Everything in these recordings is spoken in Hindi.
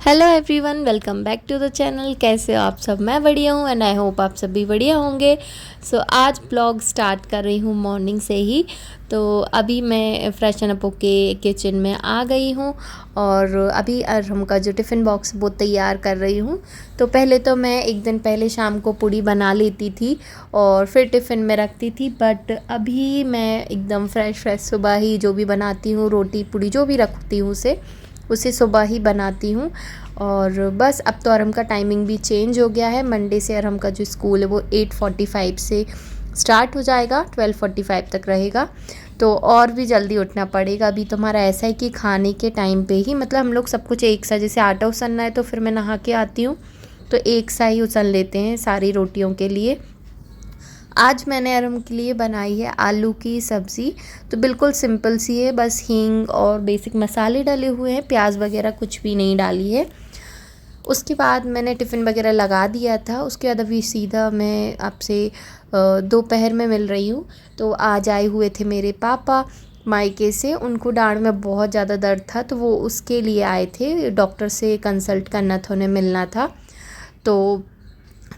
Hello everyone, welcome back to the channel. कैसे हो आप सब? मैं बढ़िया हूँ एंड आई होप आप सब भी बढ़िया होंगे। आज ब्लॉग स्टार्ट कर रही हूँ मॉर्निंग से ही। तो अभी मैं फ्रेशन अप होके किचन में आ गई हूँ और अभी अरहम का जो टिफ़िन बॉक्स वो तैयार कर रही हूँ। तो पहले तो मैं एक दिन पहले शाम को पूड़ी बना लेती थी और फिर टिफ़िन में रखती थी, बट अभी मैं एकदम फ्रेश सुबह ही जो भी बनाती हूँ, रोटी पूड़ी जो भी रखती हूँ उसे सुबह ही बनाती हूँ। और बस अब तो अरहम का टाइमिंग भी चेंज हो गया है। मंडे से अरहम का जो स्कूल है वो 8:45 से स्टार्ट हो जाएगा, 12:45 तक रहेगा। तो और भी जल्दी उठना पड़ेगा। अभी तो हमारा ऐसा है कि खाने के टाइम पे ही, मतलब हम लोग सब कुछ एक सा, जैसे आटा उसलना है तो फिर मैं नहा के आती हूँ तो एक सा ही उसल लेते हैं सारी रोटियों के लिए। आज मैंने अरहम के लिए बनाई है आलू की सब्ज़ी। तो बिल्कुल सिंपल सी है, बस हींग और बेसिक मसाले डले हुए हैं, प्याज वगैरह कुछ भी नहीं डाली है। उसके बाद मैंने टिफ़िन वगैरह लगा दिया था। उसके बाद अभी सीधा मैं आपसे दोपहर में मिल रही हूँ। तो आज आए हुए थे मेरे पापा मायके से। उनको डाँड में बहुत ज़्यादा दर्द था तो वो उसके लिए आए थे, डॉक्टर से कंसल्ट करना था, उन्हें मिलना था। तो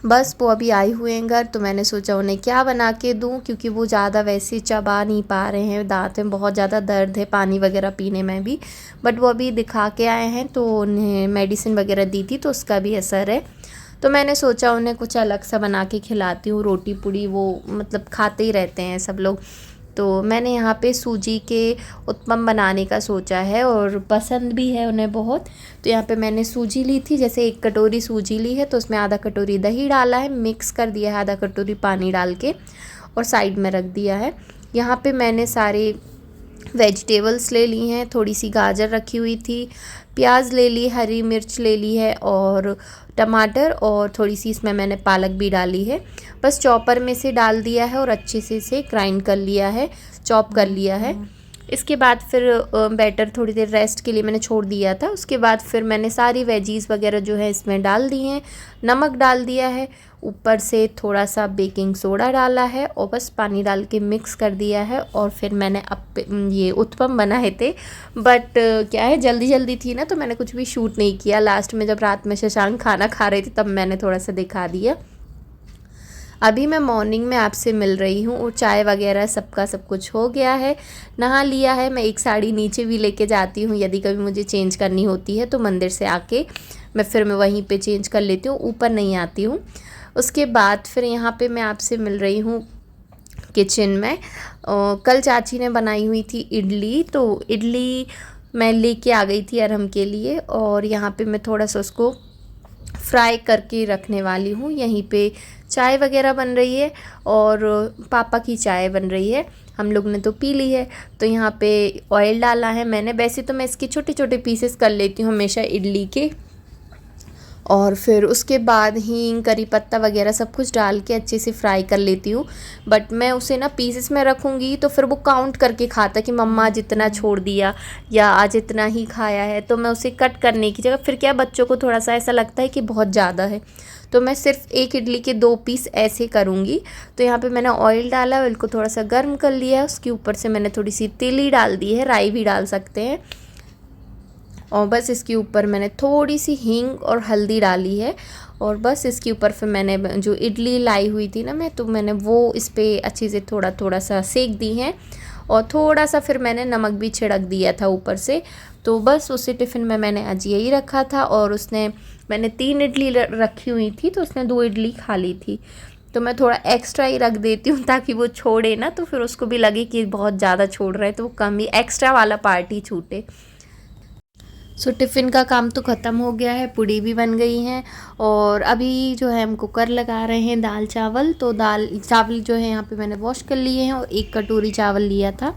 बस वो अभी आए हुए हैं घर, तो मैंने सोचा उन्हें क्या बना के दूँ, क्योंकि वो ज़्यादा वैसे चबा नहीं पा रहे हैं, दाँत में बहुत ज़्यादा दर्द है, पानी वगैरह पीने में भी। बट वो अभी दिखा के आए हैं तो उन्हें मेडिसिन वगैरह दी थी तो उसका भी असर है। तो मैंने सोचा उन्हें कुछ अलग सा बना के खिलाती हूँ। रोटी पूड़ी वो मतलब खाते ही रहते हैं सब लोग। तो मैंने यहाँ पे सूजी के उत्पम बनाने का सोचा है और पसंद भी है उन्हें बहुत। तो यहाँ पे मैंने सूजी ली थी, जैसे 1 कटोरी सूजी ली है तो उसमें आधा कटोरी दही डाला है, मिक्स कर दिया है आधा कटोरी पानी डाल के और साइड में रख दिया है। यहाँ पे मैंने सारे वेजिटेबल्स ले ली हैं, थोड़ी सी गाजर रखी हुई थी, प्याज ले ली, हरी मिर्च ले ली है और टमाटर, और थोड़ी सी इसमें मैंने पालक भी डाली है। बस चॉपर में से डाल दिया है और अच्छे से इसे ग्राइंड कर लिया है, चॉप कर लिया है। इसके बाद फिर बैटर थोड़ी देर रेस्ट के लिए मैंने छोड़ दिया था। उसके बाद फिर मैंने सारी वेजीज़ वगैरह जो है इसमें डाल दी हैं, नमक डाल दिया है, ऊपर से थोड़ा सा बेकिंग सोडा डाला है और बस पानी डाल के मिक्स कर दिया है। और फिर मैंने ये उत्पम बनाए थे, बट क्या है जल्दी जल्दी थी ना तो मैंने कुछ भी शूट नहीं किया। लास्ट में जब रात में शशांक खाना खा रहे थे तब मैंने थोड़ा सा दिखा दिया। अभी मैं मॉर्निंग में आपसे मिल रही हूँ और चाय वगैरह सबका सब कुछ हो गया है, नहा लिया है। मैं एक साड़ी नीचे भी लेके जाती हूँ, यदि कभी मुझे चेंज करनी होती है तो मंदिर से आके मैं वहीं पे चेंज कर लेती हूँ, ऊपर नहीं आती हूँ। उसके बाद फिर यहाँ पे मैं आपसे मिल रही हूँ किचन में। कल चाची ने बनाई हुई थी इडली, तो इडली मैं लेके आ गई थी अरहम के लिए और यहाँ पे मैं थोड़ा सा उसको फ्राई करके रखने वाली हूँ। यहीं पे चाय वगैरह बन रही है और पापा की चाय बन रही है, हम लोग ने तो पी ली है। तो यहाँ पे ऑयल डाला है मैंने। वैसे तो मैं इसके छोटे छोटे पीसेस कर लेती हूँ हमेशा इडली के, और फिर उसके बाद हींग करी पत्ता वगैरह सब कुछ डाल के अच्छे से फ्राई कर लेती हूँ। बट मैं उसे ना पीसेस में रखूँगी तो फिर वो काउंट करके खाता कि मम्मा आज इतना छोड़ दिया या आज इतना ही खाया है, तो मैं उसे कट करने की जगह फिर क्या बच्चों को थोड़ा सा ऐसा लगता है कि बहुत ज़्यादा है, तो मैं सिर्फ एक इडली के 2 पीस ऐसे करूँगी। तो यहाँ पे मैंने ऑयल डाला, ऑयल को थोड़ा सा गर्म कर लिया है, उसके ऊपर से मैंने थोड़ी सी तिली डाल दी है, राई भी डाल सकते हैं। और बस इसके ऊपर मैंने थोड़ी सी हींग और हल्दी डाली है और बस इसके ऊपर फिर मैंने जो इडली लाई हुई थी ना तो मैंने वो इस पर अच्छे से थोड़ा थोड़ा सा सेक दी है और थोड़ा सा फिर मैंने नमक भी छिड़क दिया था ऊपर से। तो बस उसी टिफ़िन में मैंने आज यही रखा था और मैंने 3 इडली रखी हुई थी तो उसने 2 इडली खा ली थी। तो मैं थोड़ा एक्स्ट्रा ही रख देती हूँ ताकि वो छोड़े ना, तो फिर उसको भी लगे कि बहुत ज़्यादा छोड़ रहा है तो वो कम ही एक्स्ट्रा वाला पार्ट ही छूटे। टिफ़िन का काम तो ख़त्म हो गया है, पूड़ी भी बन गई हैं और अभी जो है हम कुकर लगा रहे हैं दाल चावल। तो दाल चावल जो है यहाँ पे मैंने वॉश कर लिए हैं और 1 कटोरी चावल लिया था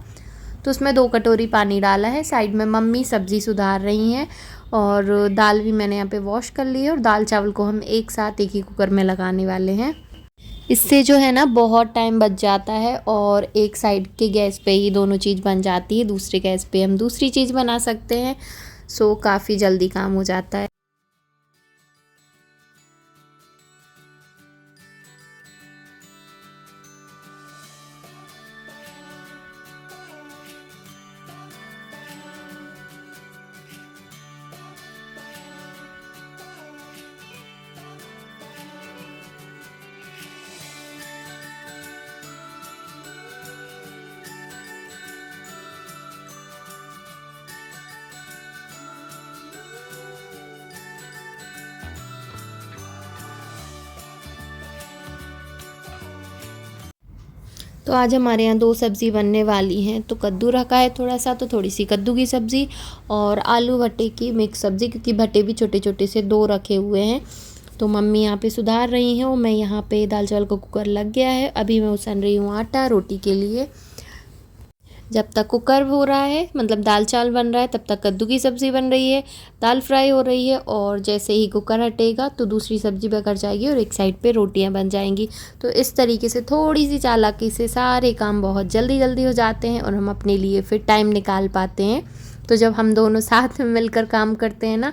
तो उसमें 2 कटोरी पानी डाला है। साइड में मम्मी सब्ज़ी सुधार रही हैं और दाल भी मैंने यहाँ पे वॉश कर ली है और दाल चावल को हम एक साथ एक ही कुकर में लगाने वाले हैं। इससे जो है ना बहुत टाइम बच जाता है और एक साइड के गैस पे ही दोनों चीज़ बन जाती है, दूसरे गैस पे हम दूसरी चीज़ बना सकते हैं। काफ़ी जल्दी काम हो जाता है। तो आज हमारे यहाँ 2 सब्ज़ी बनने वाली हैं। तो कद्दू रखा है थोड़ा सा, तो थोड़ी सी कद्दू की सब्ज़ी और आलू भट्टे की मिक्स सब्ज़ी, क्योंकि भट्टे भी छोटे छोटे से 2 रखे हुए हैं। तो मम्मी यहाँ पे सुधार रही हैं और मैं यहाँ पे दाल चावल का कुकर लग गया है। अभी मैं उसान रही हूँ आटा रोटी के लिए। जब तक कुकर हो रहा है, मतलब दाल चावल बन रहा है, तब तक कद्दू की सब्ज़ी बन रही है, दाल फ्राई हो रही है, और जैसे ही कुकर हटेगा तो दूसरी सब्ज़ी पक जाएगी और एक साइड पे रोटियां बन जाएंगी। तो इस तरीके से थोड़ी सी चालाकी से सारे काम बहुत जल्दी जल्दी हो जाते हैं और हम अपने लिए फिर टाइम निकाल पाते हैं। तो जब हम दोनों साथ में मिलकर काम करते हैं ना,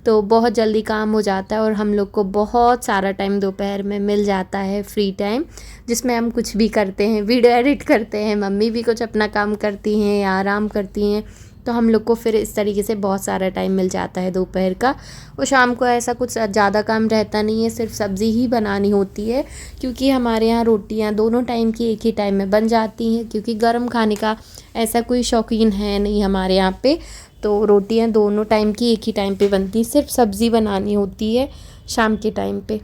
तो बहुत जल्दी काम हो जाता है और हम लोग को बहुत सारा टाइम दोपहर में मिल जाता है, फ्री टाइम, जिसमें हम कुछ भी करते हैं, वीडियो एडिट करते हैं, मम्मी भी कुछ अपना काम करती हैं या आराम करती हैं। तो हम लोग को फिर इस तरीके से बहुत सारा टाइम मिल जाता है दोपहर का। और शाम को ऐसा कुछ ज़्यादा काम रहता नहीं है, सिर्फ सब्ज़ी ही बनानी होती है, क्योंकि हमारे यहाँ रोटियाँ दोनों टाइम की एक ही टाइम में बन जाती हैं, क्योंकि गर्म खाने का ऐसा कोई शौकीन है नहीं हमारे यहाँ पे। तो रोटियाँ दोनों टाइम की एक ही टाइम पे बनती, सिर्फ सब्ज़ी बनानी होती है शाम के टाइम पे।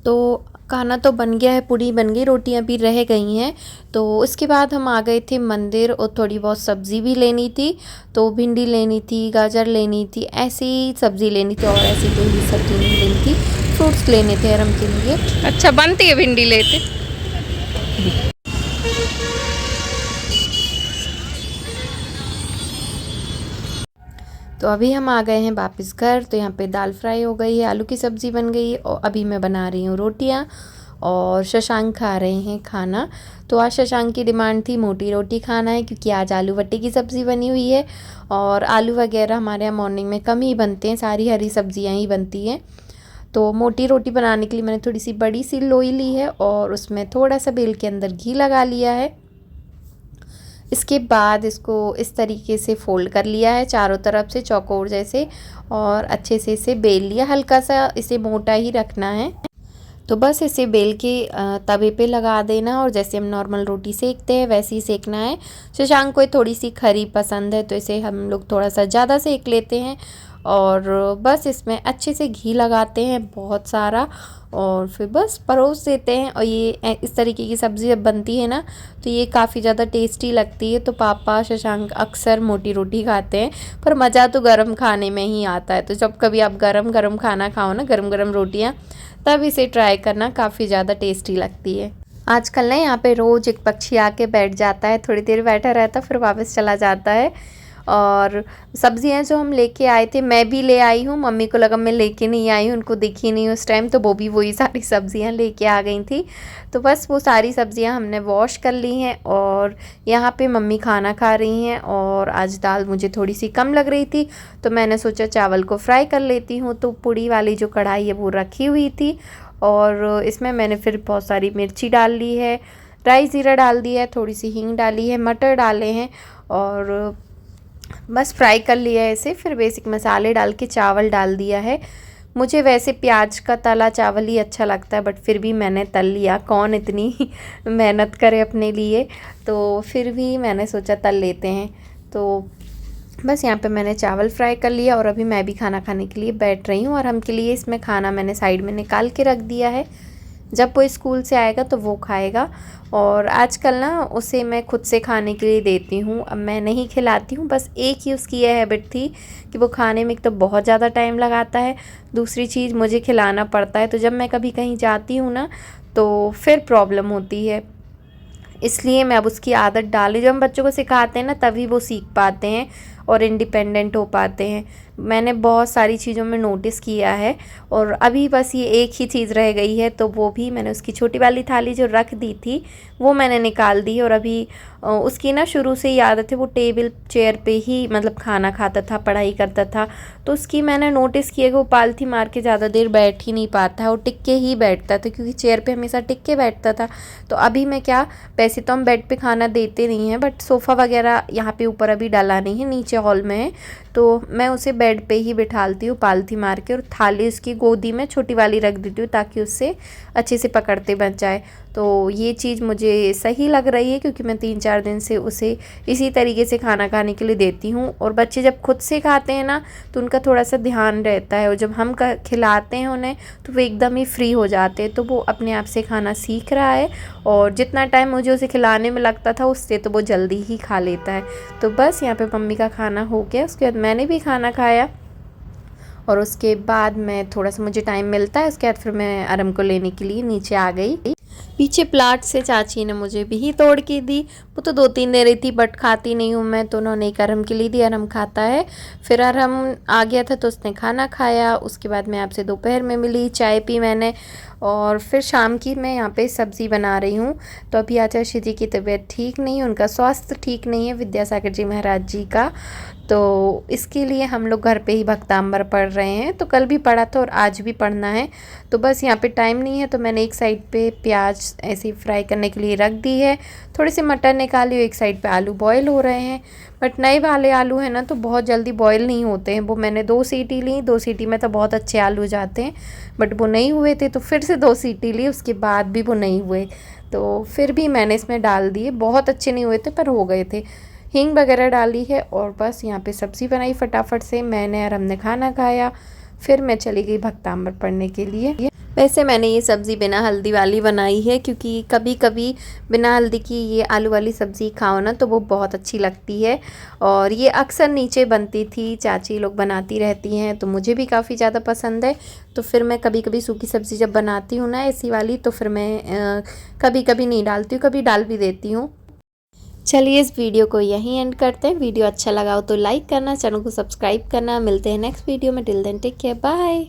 तो खाना तो बन गया है, पूरी बन गई, रोटियां भी रह गई हैं। तो उसके बाद हम आ गए थे मंदिर और थोड़ी बहुत सब्ज़ी भी लेनी थी। तो भिंडी लेनी थी, गाजर लेनी थी, ऐसी सब्ज़ी लेनी थी और ऐसी कोई सब्ज़ी नहीं लेनी थी। फ्रूट्स लेने थे अरम के लिए। अच्छा बनती है भिंडी लेते। तो अभी हम आ गए हैं वापस घर। तो यहाँ पे दाल फ्राई हो गई है, आलू की सब्ज़ी बन गई है और अभी मैं बना रही हूँ रोटियाँ और शशांक खा रहे हैं खाना। तो आज शशांक की डिमांड थी मोटी रोटी खाना है, क्योंकि आज आलू भट्टे की सब्ज़ी बनी हुई है और आलू वगैरह हमारे यहाँ मॉर्निंग में कम ही बनते हैं, सारी हरी सब्जियाँ ही बनती हैं। तो मोटी रोटी बनाने के लिए मैंने थोड़ी सी बड़ी सी लोई ली है और उसमें थोड़ा सा बेल के अंदर घी लगा लिया है। इसके बाद इसको इस तरीके से फ़ोल्ड कर लिया है चारों तरफ से चौकोर जैसे, और अच्छे से इसे बेल लिया, हल्का सा इसे मोटा ही रखना है। तो बस इसे बेल के तवे पे लगा देना और जैसे हम नॉर्मल रोटी सेकते हैं वैसे ही सेकना है। शशांक को थोड़ी सी खरी पसंद है, तो इसे हम लोग थोड़ा सा ज़्यादा सेक लेते हैं और बस इसमें अच्छे से घी लगाते हैं बहुत सारा और फिर बस परोस देते हैं। और ये इस तरीके की सब्ज़ी जब बनती है ना, तो ये काफ़ी ज़्यादा टेस्टी लगती है। तो पापा शशांक अक्सर मोटी रोटी खाते हैं, पर मज़ा तो गरम खाने में ही आता है। तो जब कभी आप गरम गरम खाना खाओ ना, गरम गरम रोटियाँ, तब इसे ट्राई करना, काफ़ी ज़्यादा टेस्टी लगती है। आजकल ना यहाँ पे रोज़ एक पक्षी आके बैठ जाता है, थोड़ी देर बैठा रहता फिर वापस चला जाता है। और सब्जियां जो हम लेके आए थे, मैं भी ले आई हूँ, मम्मी को लगा मैं लेके नहीं आई हूँ, उनको दिखी नहीं उस टाइम, तो वो भी वही सारी सब्जियां लेके आ गई थी। तो बस वो सारी सब्जियां हमने वॉश कर ली हैं और यहाँ पे मम्मी खाना खा रही हैं। और आज दाल मुझे थोड़ी सी कम लग रही थी, तो मैंने सोचा चावल को फ्राई कर लेती हूँ। तो पूड़ी वाली जो कढ़ाई है वो रखी हुई थी और इसमें मैंने फिर बहुत सारी मिर्ची डाल ली है, राई ज़ीरा डाल दिया है, थोड़ी सी हींग डाली है, मटर डाले हैं और बस फ्राई कर लिया है इसे। फिर बेसिक मसाले डाल के चावल डाल दिया है। मुझे वैसे प्याज का तला चावल ही अच्छा लगता है, बट फिर भी मैंने तल लिया, कौन इतनी मेहनत करे अपने लिए, तो फिर भी मैंने सोचा तल लेते हैं। तो बस यहाँ पे मैंने चावल फ्राई कर लिया और अभी मैं भी खाना खाने के लिए बैठ रही हूँ। और हम के लिए इसमें खाना मैंने साइड में निकाल के रख दिया है, जब वो स्कूल से आएगा तो वो खाएगा। और आजकल ना उसे मैं खुद से खाने के लिए देती हूँ, अब मैं नहीं खिलाती हूँ। बस एक ही उसकी यह हैबिट थी कि वो खाने में एक तो बहुत ज़्यादा टाइम लगाता है, दूसरी चीज़ मुझे खिलाना पड़ता है। तो जब मैं कभी कहीं जाती हूँ ना, तो फिर प्रॉब्लम होती है, इसलिए मैं अब उसकी आदत डाली। जब हम बच्चों को सिखाते हैं ना, तभी वो सीख पाते हैं और इंडिपेंडेंट हो पाते हैं। मैंने बहुत सारी चीज़ों में नोटिस किया है और अभी बस ये एक ही चीज़ रह गई है, तो वो भी मैंने उसकी छोटी वाली थाली जो रख दी थी वो मैंने निकाल दी। और अभी उसकी ना शुरू से ही आदत है, वो टेबल चेयर पे ही मतलब खाना खाता था, पढ़ाई करता था। तो उसकी मैंने नोटिस किया कि वो पालथी मार के ज़्यादा देर बैठ ही नहीं पाता है, वो टिक के ही बैठता था, क्योंकि चेयर पे हमेशा टिक के बैठता था। तो अभी मैं क्या, वैसे तो हम बेड पे खाना देते नहीं हैं, बट सोफ़ा वगैरह यहाँ पे ऊपर अभी डाला नहीं है, नीचे नीचे हॉल में है, तो मैं उसे बेड पे ही बिठालती हूँ पालथी मार के, और थाली उसकी गोदी में छोटी वाली रख देती हूँ ताकि उससे अच्छे से पकड़ते बच जाए। तो ये चीज़ मुझे सही लग रही है क्योंकि मैं 3-4 दिन से उसे इसी तरीके से खाना खाने के लिए देती हूँ। और बच्चे जब खुद से खाते हैं ना तो उनका थोड़ा सा ध्यान रहता है, और जब हम खिलाते हैं उन्हें तो वो एकदम ही फ्री हो जाते हैं। तो वो अपने आप से खाना सीख रहा है, और जितना टाइम मुझे उसे खिलाने में लगता था उससे तो वो जल्दी ही खा लेता है। तो बस यहाँ पे मम्मी का खाना हो गया, उसके बाद मैंने भी खाना खाया, और उसके बाद मैं थोड़ा सा मुझे टाइम मिलता है उसके बाद फिर मैं अरम को लेने के लिए नीचे आ गई। पीछे प्लाट से चाची ने मुझे भी ही तोड़ के दी। वो तो 2-3 दे रही थी बट खाती नहीं हूँ मैं, तो उन्होंने एक अरम के लिए दी, अरम खाता है। फिर अरम आ गया था तो उसने खाना खाया। उसके बाद मैं आपसे दोपहर में मिली, चाय पी मैंने, और फिर शाम की मैं यहाँ पे सब्ज़ी बना रही हूँ। तो अभी आचार्य जी की तबीयत ठीक नहीं है, उनका स्वास्थ्य ठीक नहीं है, विद्यासागर जी महाराज जी का। तो इसके लिए हम लोग घर पे ही भक्तांबर पढ़ रहे हैं। तो कल भी पढ़ा था और आज भी पढ़ना है। तो बस यहाँ पे टाइम नहीं है तो मैंने एक साइड पे प्याज ऐसे फ्राई करने के लिए रख दी है, थोड़े से मटर निकाली, एक साइड पे आलू बॉयल हो रहे हैं। बट नए वाले आलू हैं ना तो बहुत जल्दी बॉयल नहीं होते हैं। वो मैंने 2 सीटी ली, 2 सीटी में तो बहुत अच्छे आलू जाते हैं, बट वो नहीं हुए थे तो फिर से 2 सीटी ली, उसके बाद भी वो नहीं हुए। तो फिर भी मैंने इसमें डाल दिए, बहुत अच्छे नहीं हुए थे पर हो गए थे। हींग वगैरह डाली है, और बस यहाँ पे सब्ज़ी बनाई फटाफट से, मैंने और हमने खाना खाया। फिर मैं चली गई भक्तांबर पढ़ने के लिए। वैसे मैंने ये सब्ज़ी बिना हल्दी वाली बनाई है क्योंकि कभी कभी बिना हल्दी की ये आलू वाली सब्ज़ी खाओ ना तो वो बहुत अच्छी लगती है, और ये अक्सर नीचे बनती थी, चाची लोग बनाती रहती हैं तो मुझे भी काफ़ी ज़्यादा पसंद है। तो फिर मैं कभी कभी सूखी सब्ज़ी जब बनाती हूँ ना ऐसी वाली, तो फिर मैं कभी कभी नहीं डालती हूँ, कभी डाल भी देती हूँ। चलिए इस वीडियो को यहीं एंड करते हैं। वीडियो अच्छा लगा हो तो लाइक करना, चैनल को सब्सक्राइब करना। मिलते हैं नेक्स्ट वीडियो में। Till then take care, bye.